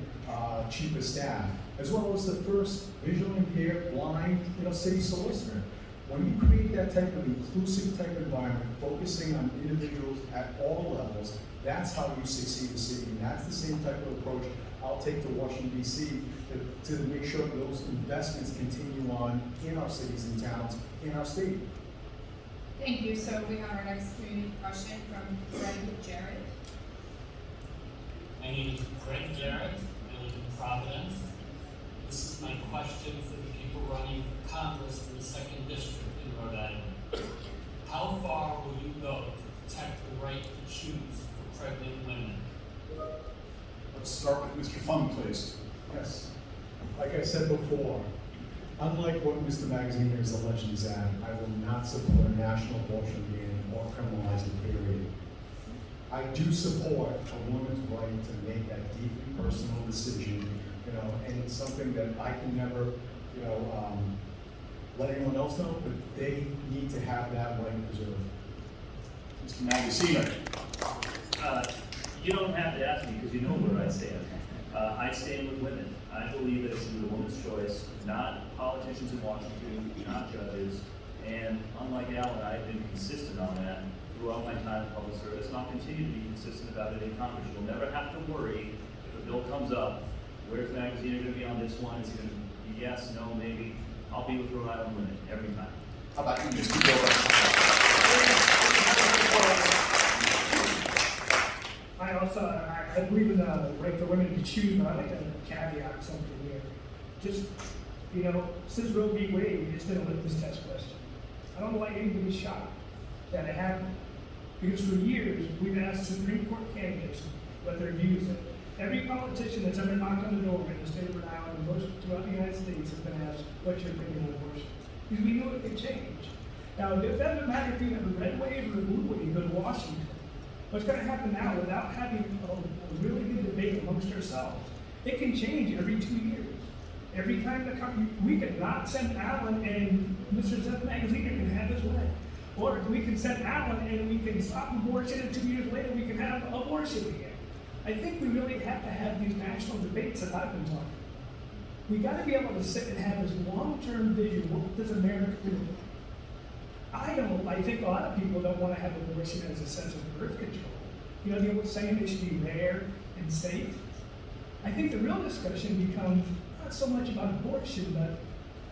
chief of staff, as well as the first visually impaired, blind, city solicitor. When you create that type of inclusive type environment, focusing on individuals at all levels, that's how you succeed the city. And that's the same type of approach I'll take to Washington, D.C. to make sure that those investments continue on in our cities and towns, in our state. Thank you. So we have our next community question from Greg Jarrett. My name is Greg Jarrett. I live in Providence. This is my question for the people running for Congress in the 2nd District in Rhode Island. How far will you go to protect the right to choose for pregnant women? Let's start with Mr. Fung, please. Yes. Like I said before, unlike what Mr. Magaziner is alleging that, I will not support a national abortion ban or criminalize it, period. I do support a woman's right to make that deeply personal decision, and it's something that I can never, let anyone else know, but they need to have that right preserved. Mr. Magaziner. You don't have to ask me because you know where I stand. I stand with women. I believe that it should be a woman's choice, not politicians in Washington, not judges. And unlike Alan, I've been consistent on that throughout my time in public service, and I'll continue to be consistent about it in Congress. You'll never have to worry if a bill comes up, where's Magaziner going to be on this one? Is it going to be yes, no, maybe? I'll be with Rhode Island women every time. How about you, Mr. Gilbert? I believe in the right for women to choose, but I like to caveat something here. Just, since Roe v. Wade, it's been a litmus test question. I don't know why anybody's shocked that it happened. Because for years, we've asked Supreme Court candidates what their views are. Every politician that's ever knocked on the door in the state of Rhode Island and most throughout the United States has been asked, what's your opinion on abortion? Because we know it can change. Now, it doesn't matter if you have a red wave or a blue wave, you go to Washington. What's going to happen now without having a really good debate amongst ourselves? It can change every 2 years. Every time we could not send Alan and Mr. Zeth Magaziner can have his way. Or we can send Alan and we can stop abortion, and 2 years later we can have abortion again. I think we really have to have these national debates that I've been talking about. We got to be able to sit and have this long-term vision. What does America do? I think a lot of people don't want to have abortion as a sense of birth control. The old saying it should be rare and safe. I think the real discussion becomes not so much about abortion, but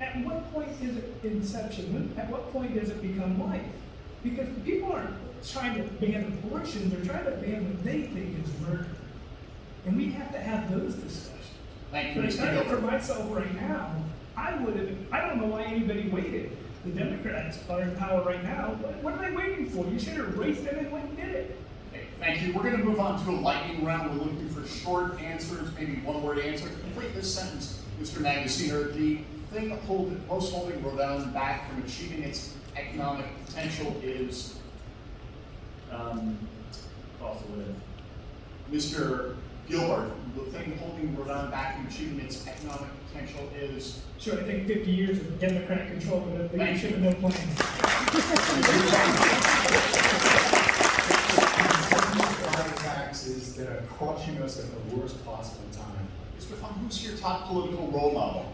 at what point is it inception? At what point does it become life? Because people aren't trying to ban abortion, they're trying to ban what they think is murder. And we have to have those discussions. Thank you, But I Mr. tell you for Gilbert. myself right now, I don't know why anybody waited. The Democrats are in power right now. What are they waiting for? You should have raced them and went and did it. Okay, thank you. We're going to move on to a lightning round. We're looking for short answers, maybe one-word answer. Complete this sentence, Mr. Magaziner. The thing most holding Rhode Island back from achieving its economic potential is? Cost of living. Mr. Gilbert, the thing holding Rhode Island back from achieving its economic potential is. Sure, I think 50 years of Democrat control with the Thank leadership you. and no plan. Private taxes that are crushing us at the worst possible time. Mr. Fung, who's your top political role model?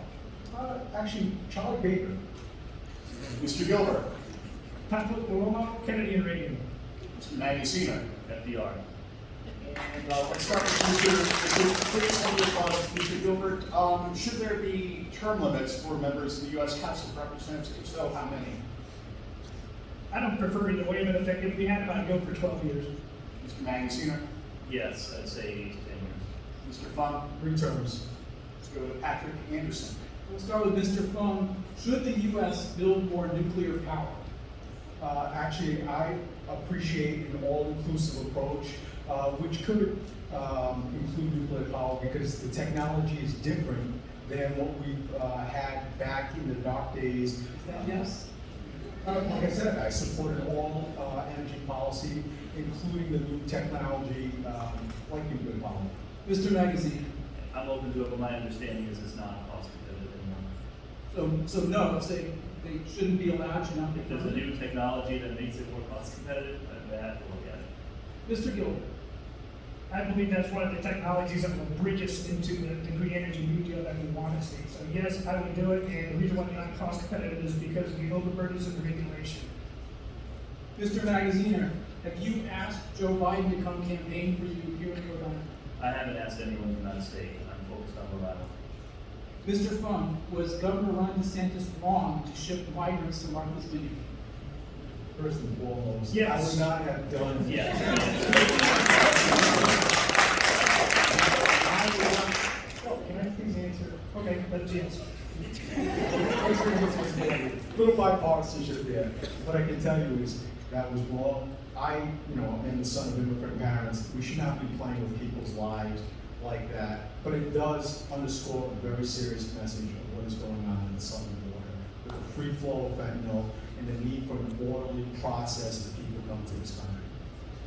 Actually, Charlie Baker. Mr. Gilbert? Top political role model, Kennedy and Reagan. Mr. Magaziner? FDR. And let's start with please hold your thoughts. Mr. Gilbert, should there be term limits for members of the U.S. House of Representatives? If so, how many? I don't prefer either way, but if we had it, I'd go for 12 years. Mr. Magaziner? Yes, I'd say 8 to 10 years. Mr. Fung? 3 terms. Let's go to Patrick Anderson. We'll start with Mr. Fung. Should the U.S. build more nuclear power? Actually, I appreciate an all-inclusive approach, which could include nuclear power because the technology is different than what we've had back in the dark days. Is that yes? Like I said, I support an all-energy policy, including the new technology like nuclear power. Mr. Magazine. I'm open to it, but my understanding is it's not cost competitive anymore. So no, say they shouldn't be allowed to not be. If there's a new technology that makes it more cost competitive, then I have to look at it. Mr. Gilbert. I believe that's one of the technologies that will bridge us into the green energy new deal that we want to see. So yes, I would do it, and the reason why they're not cost competitive is because of the overburdens of the regulation. Mr. Magaziner, have you asked Joe Biden to come campaign for you here in Rhode Island? I haven't asked anyone from that state. I'm focused on Rhode Island. Mr. Fung, was Governor Ron DeSantis wrong to ship migrants to Martha's Vineyard? First and foremost, Yes. I would not have done. Yes. Can I please answer? Okay, let's yes. Little bipartisanship there. What I can tell you is that was wrong. I, am the son of immigrant parents. We should not be playing with people's lives like that. But it does underscore a very serious message of what is going on in the southern border, with the free flow of fentanyl and the need for an orderly process that people come to this country.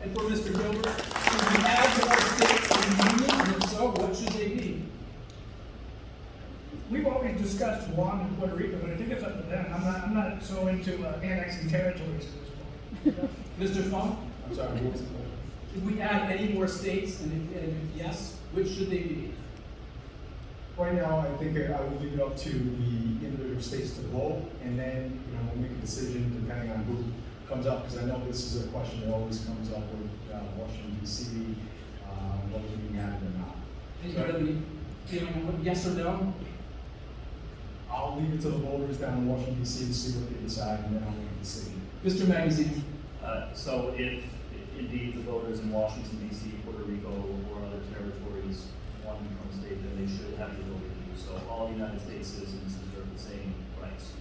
And for Mr. Gilbert, should we add more states to the union? And if so, what should they be? We've always discussed Guam and Puerto Rico, but I think it's up to them. I'm not so into annexing territories at this point. Mr. Fung, I'm sorry, what was the question? should we add any more states? And if yes, which should they be? Right now, I think I would leave it up to the individual states to vote, and then, we'll make a decision depending on who comes up, because I know this is a question that always comes up with Washington D.C., whether we can have it or not. Anybody have any feeling on yes or no? I'll leave it to the voters down in Washington D.C. to see what they decide, and then I'll make a decision. Mr. Magazine. So if indeed the voters in Washington D.C., Puerto Rico, or other territories want to become a state, then they should have the ability to do so. All United States citizens deserve the same rights.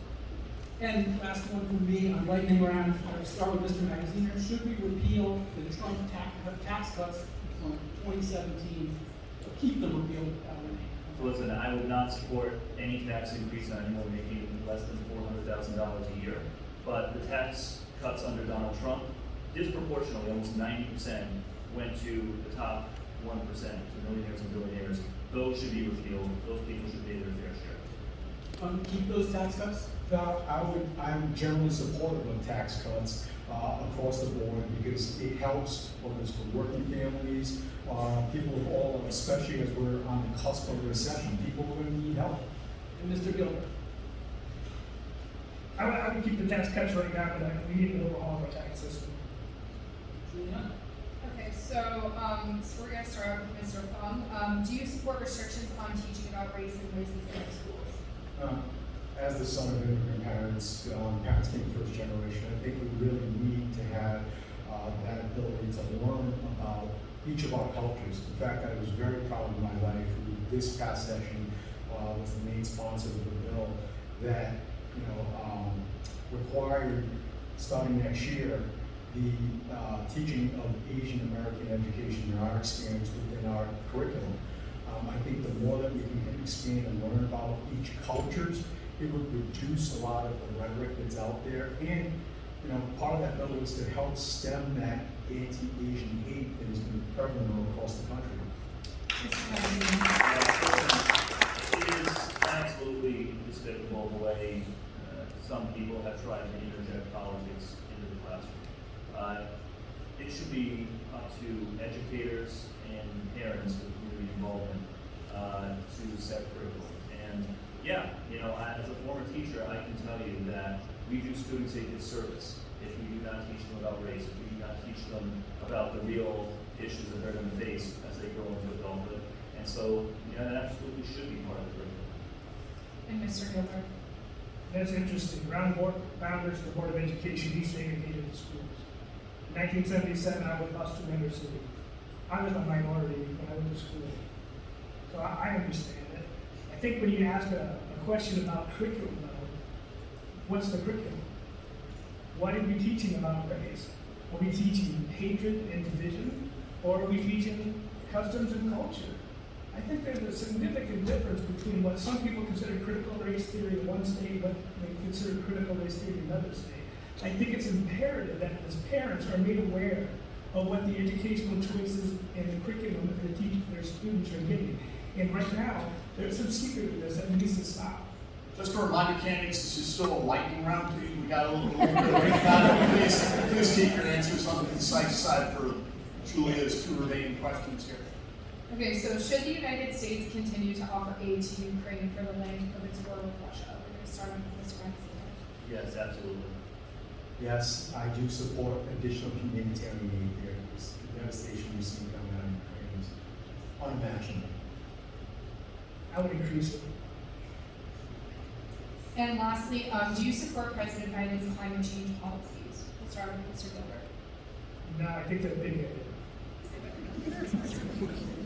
And last one from me, on lightning round, I'll start with Mr. Magaziner. Should we repeal the Trump tax cuts from 2017, or keep them repealed? So listen, I would not support any tax increase on anyone making less than $400,000 a year. But the tax cuts under Donald Trump, disproportionately, almost 90%, went to the top 1%, to millionaires and billionaires. Those should be repealed. Those people should pay their fair share. Keep those tax cuts? I'm generally supportive of tax cuts across the board because it helps, whether it's for working families, people of all, especially as we're on the cusp of a recession, people are going to need help. And Mr. Gilbert. I would keep the tax cuts right now, but we need to overhaul our tax system. Juliana? Okay, so we're gonna start out with Mr. Fung. Do you support restrictions on teaching about race and racism in schools? As the son of immigrant parents, parents came first generation, I think we really need to have that ability to learn about each of our cultures. In fact, I was very proud of my wife, who this past session was the main sponsor of the bill that required, starting next year, the teaching of Asian American education and our experience within our curriculum. I think the more that we can expand and learn about each cultures, it would reduce a lot of the rhetoric that's out there. And part of that bill is to help stem that anti-Asian hate that has been prevalent across the country. It is educators and parents with community involvement to set curriculum. And yeah, as a former teacher, I can tell you that we do students a disservice if we do not teach them about race, if we do not teach them about the real issues that they're going to face as they grow into adulthood. And so, that absolutely should be part of the curriculum. And Mr. Gilbert? That's interesting. Founders of the Board of Education desegregated the schools. In 1977, I was bus tremendously. I was a minority when I went to school. So I understand it. I think when you ask a question about curriculum, though, what's the curriculum? What are we teaching about race? Are we teaching hatred and division? Or are we teaching customs and culture? I think there's a significant difference between what some people consider critical race theory in one state and what they consider critical race theory in another state. I think it's imperative that as parents are made aware of what the educational choices and the curriculum that their students are getting. And right now, there's some secretiveness that needs to stop. Just to remind the candidates, this is still a lightning round. We got a little bit of wait time. Please keep your answers on the concise side for Julia's 2 remaining questions here. Okay, so should the United States continue to offer aid to Ukraine for the length of its war with Russia? We're going to start with Mr. Maxine. Yes, absolutely. Yes, I do support additional humanitarian aid there, because the devastation we've seen coming out of Ukraine is unimaginable. I would increase it. And lastly, do you support President Biden's climate change policies? We'll start with Mr. Gilbert. No, I think they're big.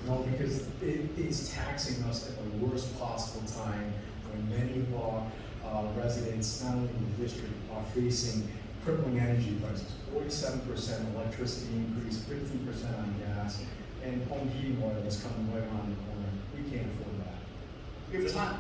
No, because it's taxing us at the worst possible time when many of our residents, not only in the district, are facing crippling energy prices. 47% electricity increase, 15% on gas, and home heating oil is coming right around the corner. We can't afford that. We have time.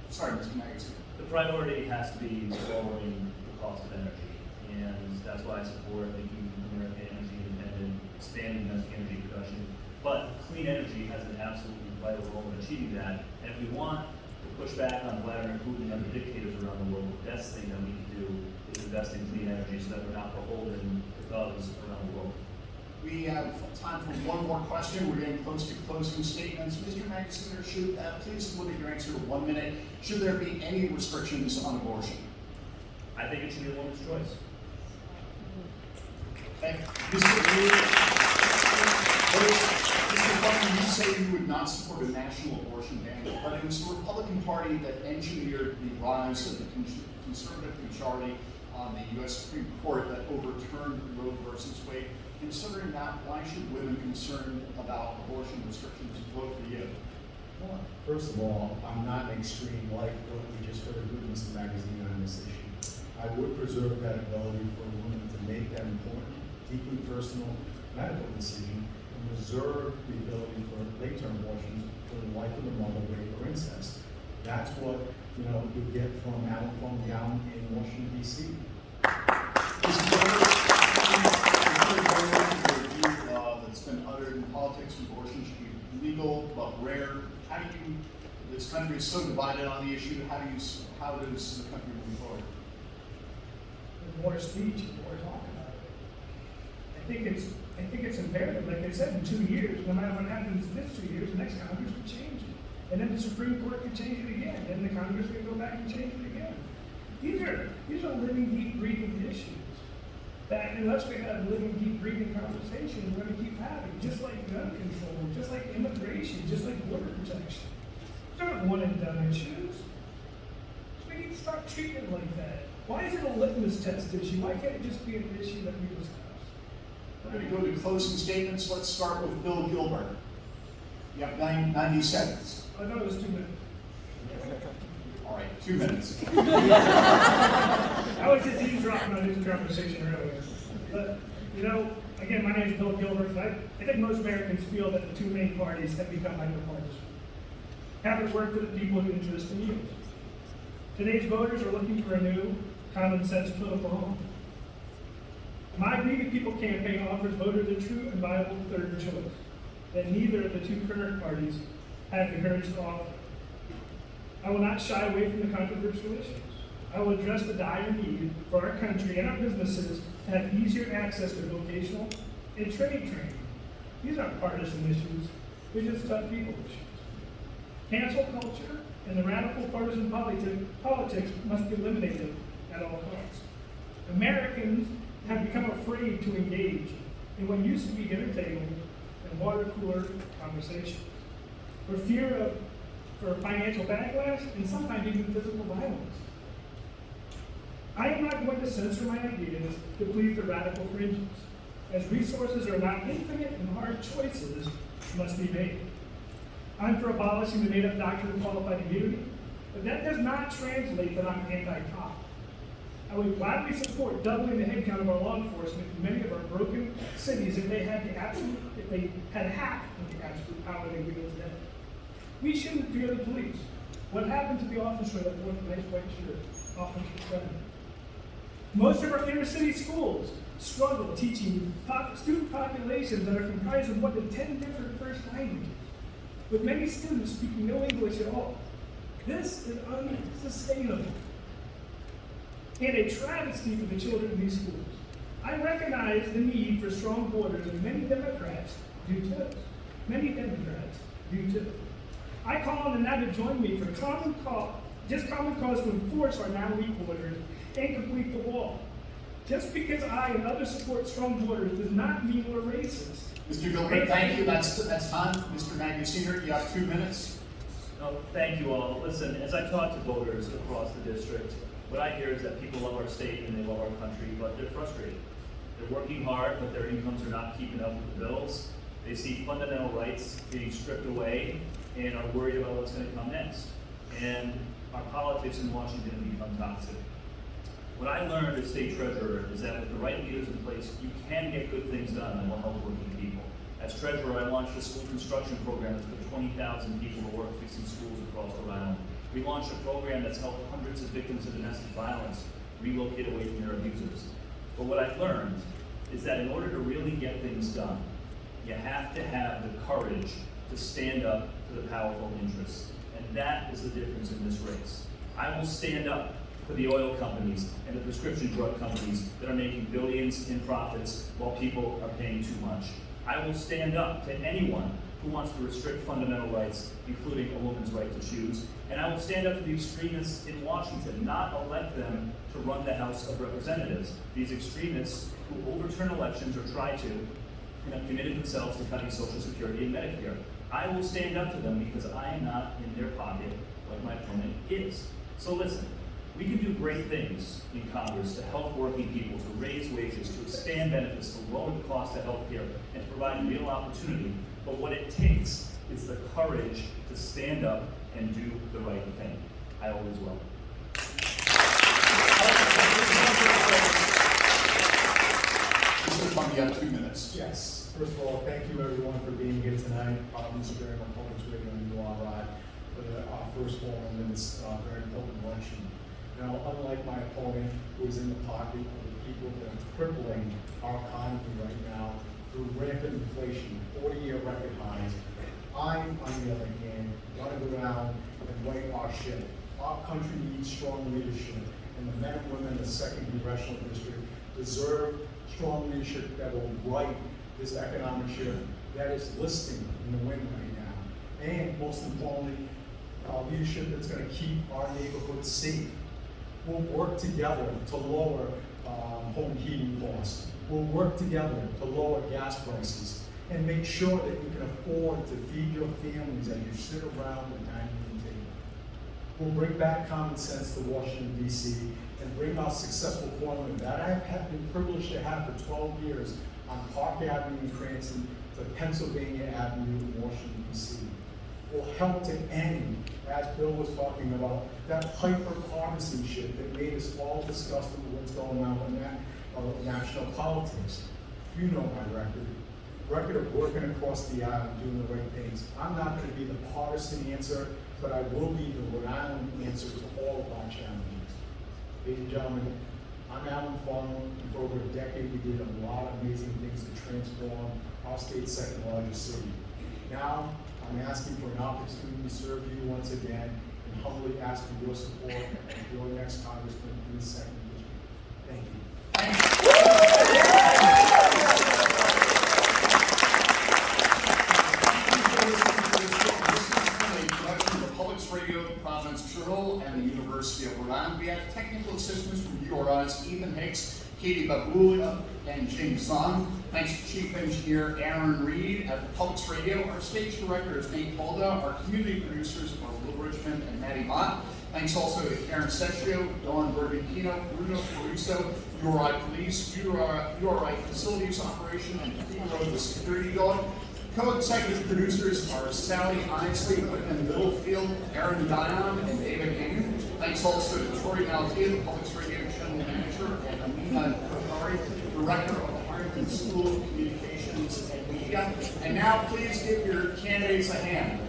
Sorry, Mr. Magazine. The priority has to be lowering the cost of energy, and that's why I support making America energy independent, expanding domestic energy production. But clean energy has an absolutely vital role in achieving that. And if we want to push back on Vladimir Putin and other dictators around the world, the best thing that we can do is invest in clean energy so that we're not beholden to thugs around the world. We have time for one more question. We're getting close to closing statements. Mr. Magazine, should please limit your answer to 1 minute. Should there be any restrictions on abortion? I think it should be a woman's choice. Thank you. Mr. Butler, you say you would not support a national abortion ban, but it was the Republican Party that engineered the rise of the conservative majority on the U.S. Supreme Court that overturned Roe versus Wade. Considering that, why should women concerned about abortion restrictions vote for you? Well, first of all, I'm not an extreme like what we just heard with Mr. Magazine on this issue. I would preserve that ability for a woman to make that important, deeply personal medical decision and reserve the ability for late-term abortions for the life of the mother, rape, or incest. That's what you get from Alan Fong down in Washington, D.C. That's been uttered in politics, abortion should be legal but rare. How do you? This country is so divided on the issue. How does the country move forward? With more speech and more talk about it. I think it's imperative, like I said, in 2 years, no matter what happens in this 2 years, the next Congress could change it. And then the Supreme Court could change it again. Then the Congress could go back and change it again. These are living, deep, breathing issues that unless we have living, deep, breathing conversations, we're going to keep having, just like gun control, just like immigration, just like border protection. These aren't one and done issues. We need to start treating it like that. Why is it a litmus test issue? Why can't it just be an issue that we discuss? We're going to go to closing statements. Let's start with Bill Gilbert. You have 90 seconds. I thought it was 2 minutes. All right, 2 minutes. I was just eavesdropping on this conversation earlier. But, again, my name is Bill Gilbert, and I think most Americans feel that the two main parties have become hyperpartisan. Haven't worked for the people of interest in years. Today's voters are looking for a new, common sense political home. My We the People campaign offers voters a true and viable third choice that neither of the two current parties have the courage to offer. I will not shy away from the controversial issues. I will address the dire need for our country and our businesses to have easier access to vocational and trade training. These aren't partisan issues, they're just tough people issues. Cancel culture and the radical partisan politics must be eliminated at all costs. Americans have become afraid to engage in what used to be dinner table and water cooler conversations for financial backlash and sometimes even physical violence. I am not going to censor my ideas to please the radical fringes, as resources are not infinite and hard choices must be made. I'm for abolishing the made-up doctrine of qualified immunity, but that does not translate that I'm anti-cop. I would gladly support doubling the headcount of our law enforcement in many of our broken cities if they had half of the absolute power they wield today. We shouldn't fear the police. What happened to the officer that wore the nice white shirt? Officer Brennan. Most of our inner city schools struggle teaching student populations that are comprised of 1 to 10 different first languages, with many students speaking no English at all. This is unsustainable and a travesty for the children in these schools. I recognize the need for strong borders, and many Democrats do too. I call on them now to join me for common cause to enforce our now weak borders and complete the wall. Just because I and others support strong borders does not mean we're racist. Mr. Gilbert, thank you. That's time. Mr. Maggie Senior, you have 2 minutes. No, thank you all. Listen, as I talk to voters across the district, what I hear is that people love our state and they love our country, but they're frustrated. They're working hard, but their incomes are not keeping up with the bills. They see fundamental rights being stripped away and are worried about what's going to come next. And our politics in Washington become toxic. What I learned as state treasurer is that with the right leaders in place, you can get good things done that will help working people. As treasurer, I launched a school construction program that put 20,000 people to work fixing schools across Rhode Island. We launched a program that's helped hundreds of victims of domestic violence relocate away from their abusers. But what I've learned is that in order to really get things done, you have to have the courage to stand up to the powerful interests. And that is the difference in this race. I will stand up for the oil companies and the prescription drug companies that are making billions in profits while people are paying too much. I will stand up to anyone who wants to restrict fundamental rights, including a woman's right to choose. And I will stand up to the extremists in Washington, not elect them to run the House of Representatives. These extremists who overturn elections or try to, and have committed themselves to cutting Social Security and Medicare. I will stand up to them because I am not in their pocket like my opponent is. So listen, we can do great things in Congress to help working people, to raise wages, to expand benefits, to lower the cost of health care, and to provide real opportunity. But what it takes is the courage to stand up and do the right thing. I always will. Mr. Fung, you have 2 minutes. Yes. First of all, thank you everyone for being here tonight. Mr. Graham, on Public Radio and URI for our first forum in this very important election. Now, unlike my opponent, who is in the pocket of the people that are crippling our economy right now through rampant inflation, 40-year record highs, I, on the other hand, want to go down and right our ship. Our country needs strong leadership, and the men and women in the 2nd Congressional District deserve strong leadership that will right this economic ship that is listing in the wind right now. And most importantly, leadership that's going to keep our neighborhoods safe. We'll work together to lower home heating costs. We'll work together to lower gas prices and make sure that you can afford to feed your families as you sit around the dining room table. We'll bring back common sense to Washington, D.C., and bring our successful formula that I have been privileged to have for 12 years on Park Avenue in Cranston to Pennsylvania Avenue in Washington, D.C. Will help to end, as Bill was talking about, that hyper-partisanship that made us all disgusted with what's going on in national politics. You know my record of working across the aisle and doing the right things. I'm not going to be the partisan answer, but I will be the Rhode Island answer to all of our challenges. Ladies and gentlemen, I'm Alan Fung, and for over a decade we did a lot of amazing things to transform our state's 2nd largest city. Now, I'm asking for an opportunity to serve you once again and humbly ask for your support as your next congressman in the 2nd District. Thank you. Island. We have technical assistance from URI's Ethan Hicks, Katie Babulia, and James Zahn. Thanks to Chief Engineer Aaron Reed at the Public Radio. Our stage director is Nate Balda. Our community producers are Will Richmond and Maddie Mott. Thanks also to Karen Secchio, Dawn Bergantino, Bruno Caruso, URI Police, URI Facilities Operation, and Pedro the Security Dog. Co-executive producers are Sally Isley, Whitman Littlefield, Aaron Dion, and David Hagan. Thanks also to Tori Maltia, the Public Radio General Manager, and Amina Kokari, Director of the Harrington School of Communications and Media. And now please give your candidates a hand.